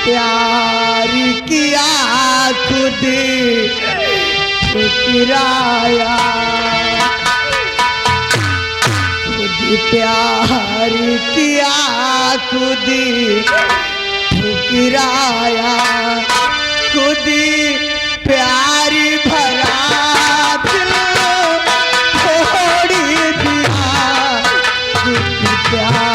प्यार किया खुद ठुकराया, खुद प्यार किया खुद ठुकराया, खुद प्यार भरा दिल छोड़ दिया, खुद प्यार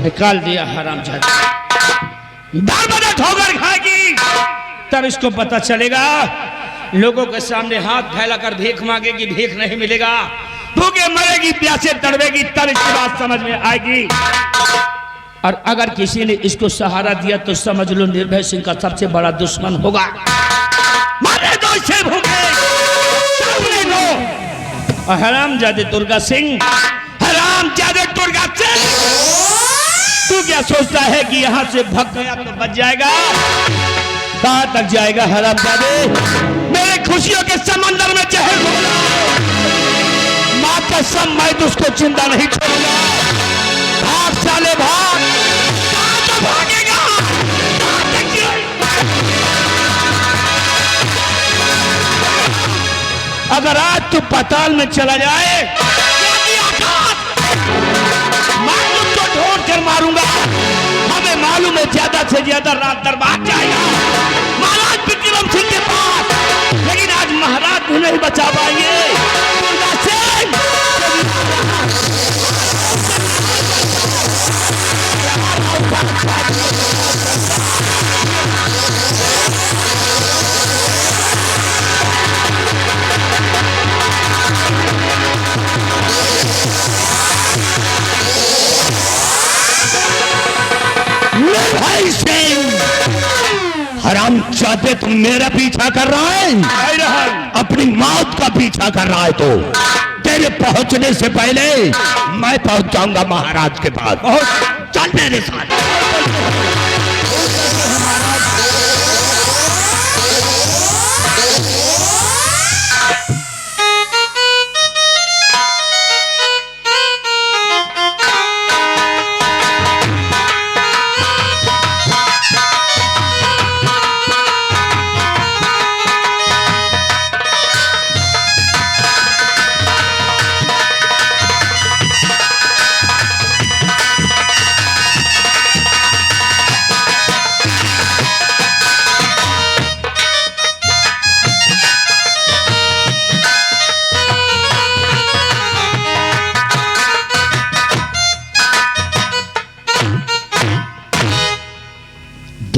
निकाल दिया हरामजादा। बार बार ठोकर खाएगी तब इसको पता चलेगा। लोगों के सामने हाथ फैलाकर भीख मांगेगी, भीख नहीं मिलेगा। भूखे मरेगी, प्यासे तड़पेगी, तब इसकी बात समझ में आएगी। और अगर किसी ने इसको सहारा दिया तो समझ लो निर्भय सिंह का सबसे बड़ा दुश्मन होगा। मारे दो इसे, भूखे सामने दो। हरामजादे दुर्गा सिंह, हरामजादे दुर्गा सिंह, तू क्या सोचता है कि यहां से भाग गया तो बच जाएगा? कहां तक जाएगा हरामजादे? मेरे खुशियों के समंदर में जहर घोला, मां कसम मैं तुझको जिंदा नहीं छोड़ूंगा। भाग साले भाग। कहां तो भागेगा? कहां तक जाएगा? अगर आज तू पाताल में चला जाए मारूंगा। हमें मालूम है ज्यादा से ज्यादा रात दरबार जाएगा महाराज विक्रम सिंह के पास, लेकिन आज महाराज भी नहीं बचा पाएंगे। हरामजादे तुम मेरा पीछा कर रहा है, अपनी मौत का पीछा कर रहा है। तो तेरे पहुंचने से पहले मैं पहुंच जाऊंगा महाराज के पास। चल मेरे साथ।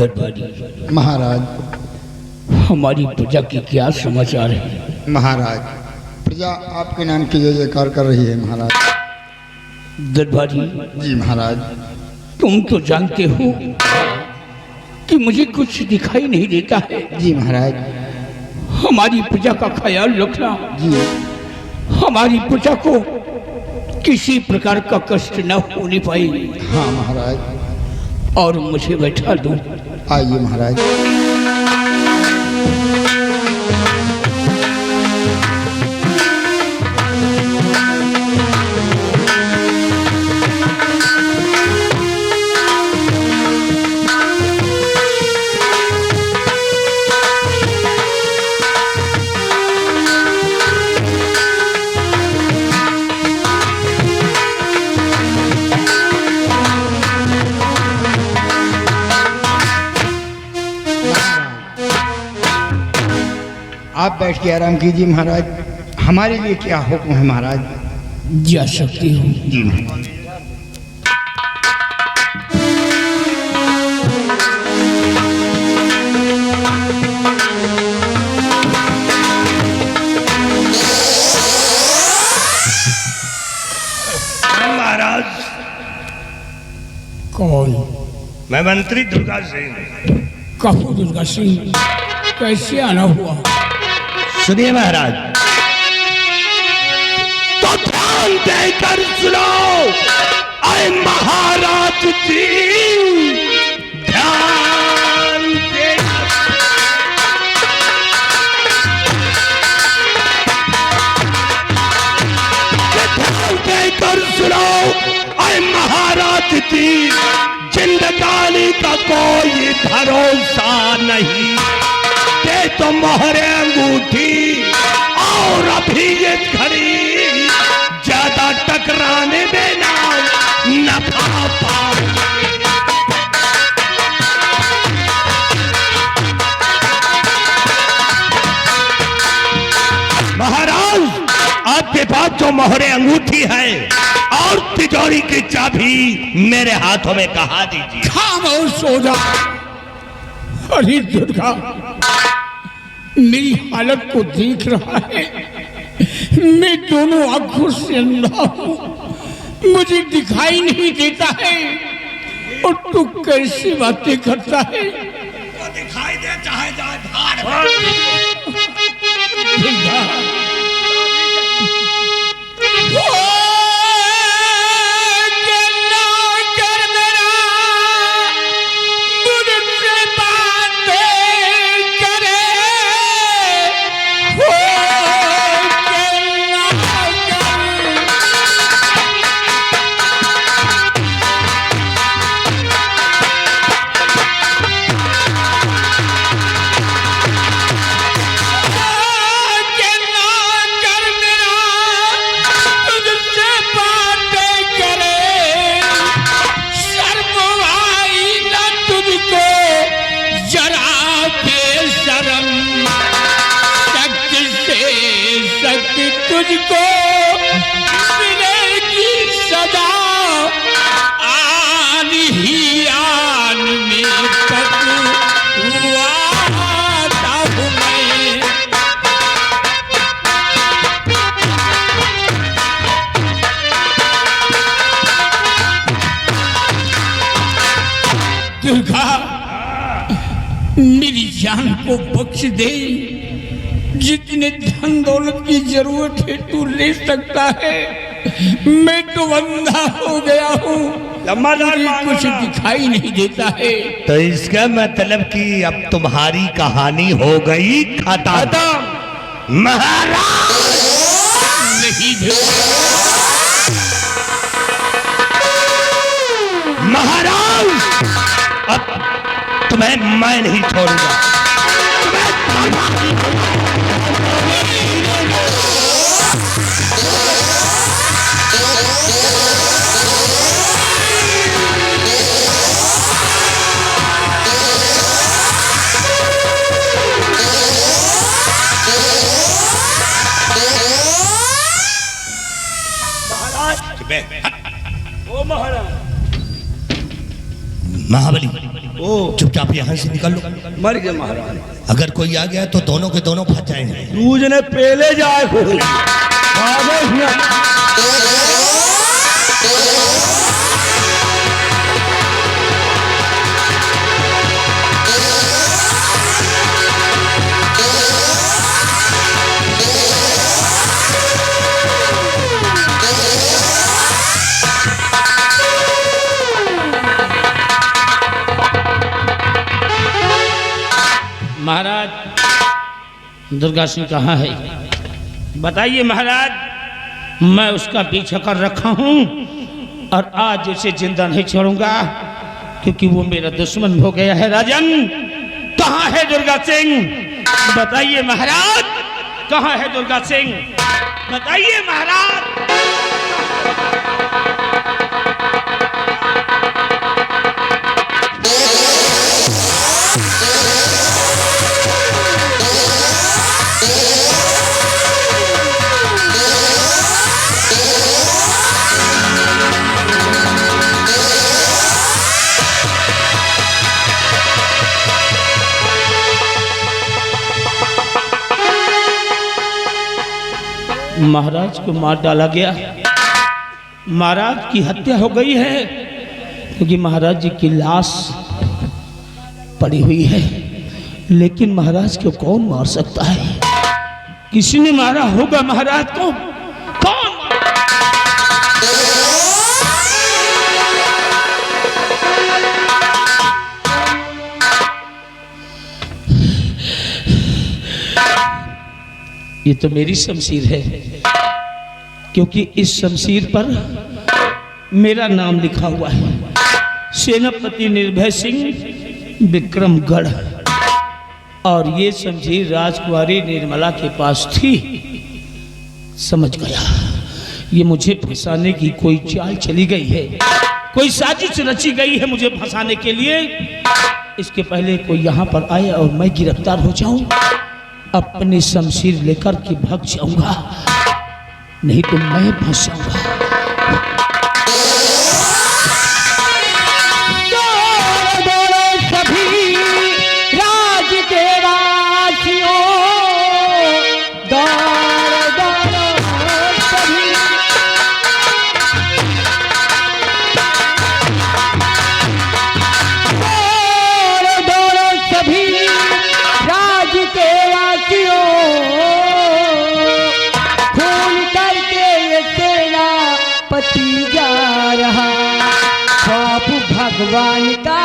दरबारी महाराज। हमारी प्रजा की क्या समाचार है? महाराज प्रजा आपके नाम की जय जयकार कर रही है महाराज। दरबारी जी महाराज। तुम तो जानते हो कि मुझे कुछ दिखाई नहीं देता है। जी महाराज। हमारी प्रजा का ख्याल रखना। जी। हमारी प्रजा को किसी प्रकार का कष्ट न होने पाए। हाँ महाराज। और मुझे बैठा दो। आइए महाराज। आप बैठ के आराम कीजिए महाराज। हमारे लिए क्या हुक्म है महाराज? जा सकती हूँ। जी महाराज। महाराज कौन? मैं मंत्री दुर्गा सिंह। कहो दुर्गा सिंह, कैसे आना हुआ? सुनिए महाराज, तो ध्यान देकर सुनो। अरे महाराज जी ध्यान देकर सुनो। अरे महाराज जी जिंदगानी का कोई भरोसा नहीं। दे तो मोहरे अंगूठी और अभी ये घड़ी ज्यादा टकराने में ना नफा पाओ। महाराज आपके पास जो मोहरे अंगूठी है और तिजोरी की चाबी मेरे हाथों में कहा दीजिए। खामोश हो जा। अरे दुर्गा, मेरी हालत को देख रहा है। मैं दोनों आंखों से अंधा हूं, मुझे दिखाई नहीं देता है। और तू कैसी बातें करता है? तो दिखाई देता है दुर्गा, तुझको मिलेगी सदा। आन ही आन में पछुआ हूँ मैं। दुर्गा, मेरी जान को बख्श दे। जितने धन दौलत की जरूरत है तू ले सकता है। मैं तो अंधा हो गया हूँ, मुझे कुछ दिखाई नहीं देता है। तो इसका मतलब कि अब तुम्हारी कहानी हो गई खत्म। महाराज नहीं महाराज, अब तुम्हें मैं नहीं छोड़ूंगा। महाबली ओ चुपचाप यहाँ से निकल लो। मर गए महाराज। अगर कोई आ गया तो दोनों के दोनों फंस जाएंगे। दूजने पहले जाए हो। महाराज दुर्गा सिंह कहाँ है? बताइए महाराज, मैं उसका पीछा कर रखा हूँ और आज उसे जिंदा नहीं छोड़ूंगा क्योंकि वो मेरा दुश्मन हो गया है। राजन कहाँ है दुर्गा सिंह? बताइए महाराज, कहाँ है दुर्गा सिंह? बताइए महाराज। महाराज को मार डाला गया, महाराज की हत्या हो गई है क्योंकि महाराज जी की लाश पड़ी हुई है। लेकिन महाराज को कौन मार सकता है? किसी ने मारा होगा महाराज को। कौन? ये तो मेरी शमशीर है क्योंकि इस शमशीर पर मेरा नाम लिखा हुआ है, सेनापति निर्भय सिंह विक्रमगढ़। और ये शमशीर राजकुमारी निर्मला के पास थी। समझ गया, ये मुझे फंसाने की कोई चाल चली गई है, कोई साजिश रची गई है मुझे फंसाने के लिए। इसके पहले कोई यहाँ पर आए और मैं गिरफ्तार हो जाऊं, अपनी शमशीर लेकर के भाग जाऊंगा, नहीं तो मैं फंस जाऊंगा। सभी राज के वासियों, सभी राज के वासियों, खून करके ये सेनापति जा रहा। ख्वाब भगवान का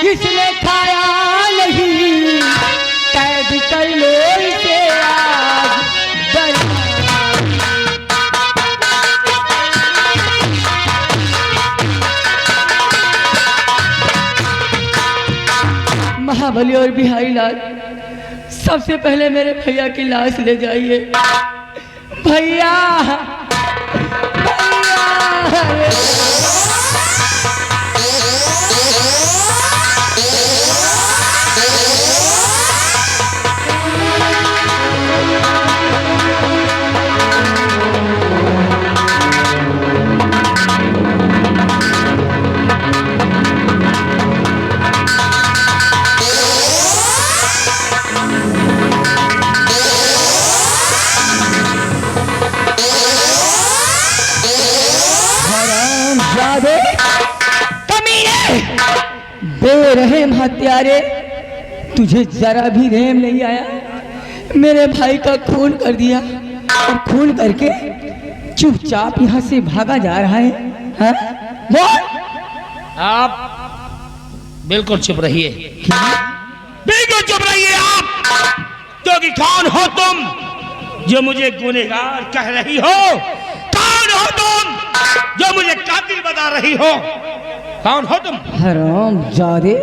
इसने खाया नहीं, कैद कर लो इसे आज महाबली और बिहारी लाल, सबसे पहले मेरे भैया की लाश ले जाइए। भैया बेरहम हत्यारे, तुझे जरा भी रहम नहीं आया। मेरे भाई का खून कर दिया और खून करके चुपचाप यहाँ से भागा जा रहा है। हाँ? बोल। आप बिल्कुल चुप रहिए, बिल्कुल चुप रहिए आप, क्योंकि कौन हो तुम जो मुझे गुनहगार कह रही हो? कौन हो तुम जो मुझे कातिल बता रही हो? कौन हो तुम? हरामजादे,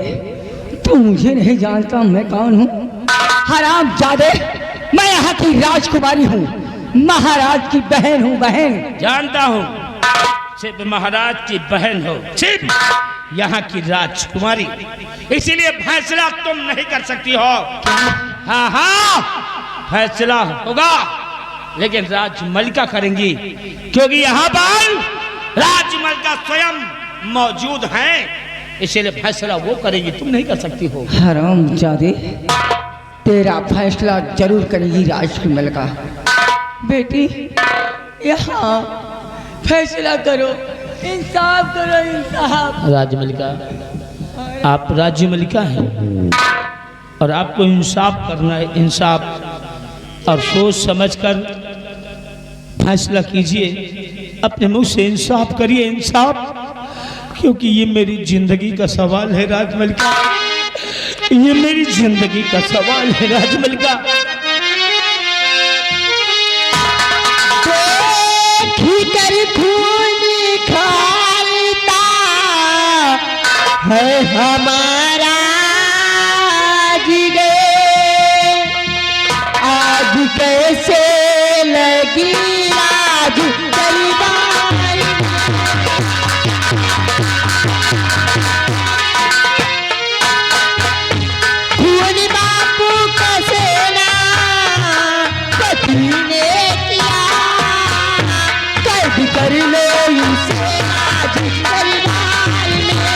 तू मुझे नहीं जानता मैं कौन हूँ? हरामजादे, मैं यहाँ की राजकुमारी हूँ, महाराज की बहन हूँ। बहन जानता हूँ, सिर्फ महाराज की बहन हो, सिर्फ यहाँ की राजकुमारी, इसीलिए फैसला तुम नहीं कर सकती हो। हाँ हाँ, फैसला होगा लेकिन राजमलिका करेंगी, क्योंकि यहाँ पर राजमलिका स्वयं मौजूद हैं। इसलिए फैसला वो करेगी, तुम नहीं कर सकती हो। हरामजादे, तेरा फैसला जरूर करेगी राजकमल का। बेटी यहाँ फैसला करो, इंसाफ करो, इंसाफ। राजमलिका, आप राज्यमलिका हैं और आपको इंसाफ करना है। इंसाफ और सोच समझकर फैसला कीजिए, अपने मुंह से इंसाफ करिए, इंसाफ, क्योंकि ये मेरी जिंदगी का सवाल है राजमलिका, ये मेरी जिंदगी का सवाल है राजमलिका। कर खून खालता है हमारा जिगर, आज कैसे लगी आज परिवार। खून बापू का सेना पति ने किया, कर लो इसे आज परिवार में।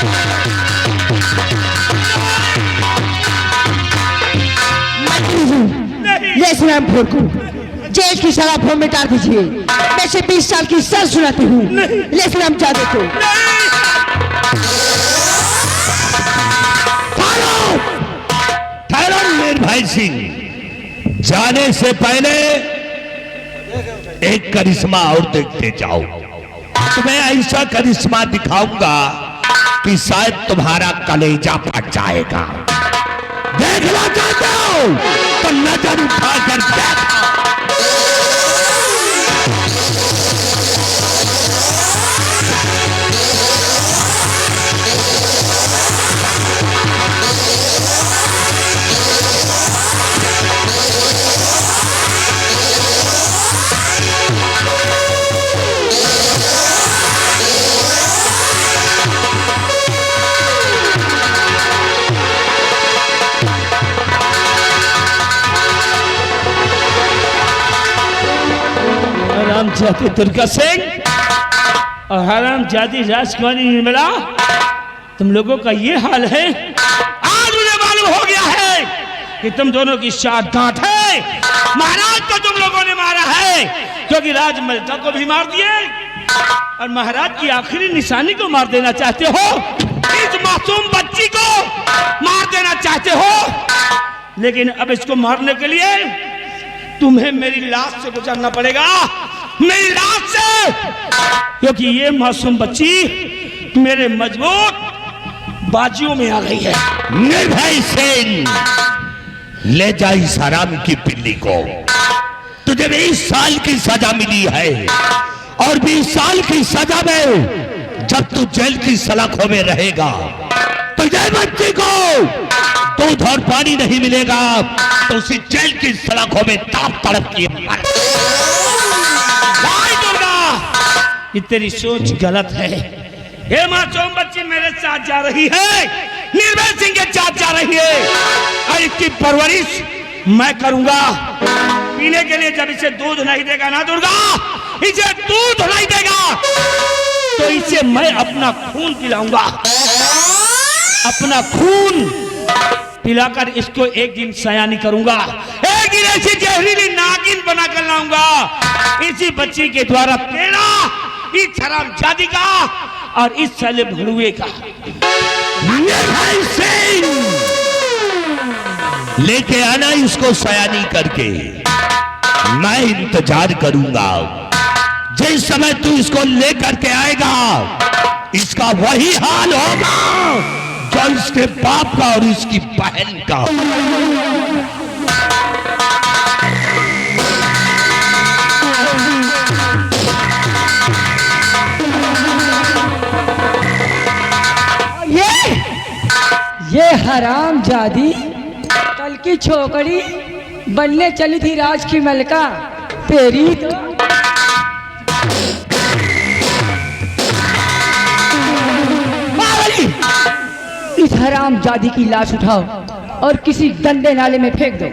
ले सुनामपुर को जेल की सजा फॉर्म में डाल दीजिए। मैं से 20 साल की सजा सुनाती हूँ। ले सुनामजादे को। ठहरो मीर भाई सिंह, जाने से पहले एक करिश्मा और देखते जाओ। तुम्हें ऐसा करिश्मा दिखाऊंगा कि शायद तुम्हारा कलेजा फट जाएगा। देखना चाहते हो तो नजर उठाकर देखो। हरामजादी दुर्गा सिंह और हरामजादी राजकुमारी निर्मला, तुम लोगों का ये हाल है। आज मुझे मालूम हो गया है कि तुम दोनों की चाट डांट है। महाराज को तुम लोगों ने मारा है क्योंकि राजमलिका को भी मार दिए और महाराज की आखिरी निशानी को मार देना चाहते हो। इस मासूम बच्ची को मार देना चाहते हो, लेकिन अब इसको मारने के लिए तुम्हें मेरी लाश से गुजरना पड़ेगा, मेरी लाश से, क्योंकि ये मासूम बच्ची मेरे मजबूत बाजियों में आ गई है। निर्भय सिंह, ले जा इस हराम की पिल्ली को। तुझे 20 साल की सजा मिली है और 20 साल की सजा में जब तू जेल की सलाखों में रहेगा तुझे बच्ची को दूध और पानी नहीं मिलेगा तो उसी जेल की सलाखों में ताप तड़प के मर। ये तेरी सोच गलत है। ये मासूम बच्ची मेरे साथ जा रही है, निर्भय सिंह के साथ जा रही है और इसकी परवरिश मैं करूंगा। पीने के लिए जब इसे दूध नहीं देगा ना दुर्गा, इसे दूध नहीं देगा तो इसे मैं अपना खून पिलाऊंगा। अपना खून पिलाकर इसको एक दिन सयानी करूंगा, एक दिन ऐसी जहरीली नागिन बनाकर लाऊंगा इसी बच्ची के द्वारा तेरा, इस हरामजादी का और इस साले भड़ुए का। लेके आना इसको सयानी करके, मैं इंतजार करूंगा। जिस समय तू इसको लेकर के आएगा इसका वही हाल होगा जो इसके बाप का और इसकी बहन का। ये हरामजादी कल की छोकरी बनने चली थी राज की मलका। तेरी तो इस हरामजादी की लाश उठाओ और किसी गंदे नाले में फेंक दो।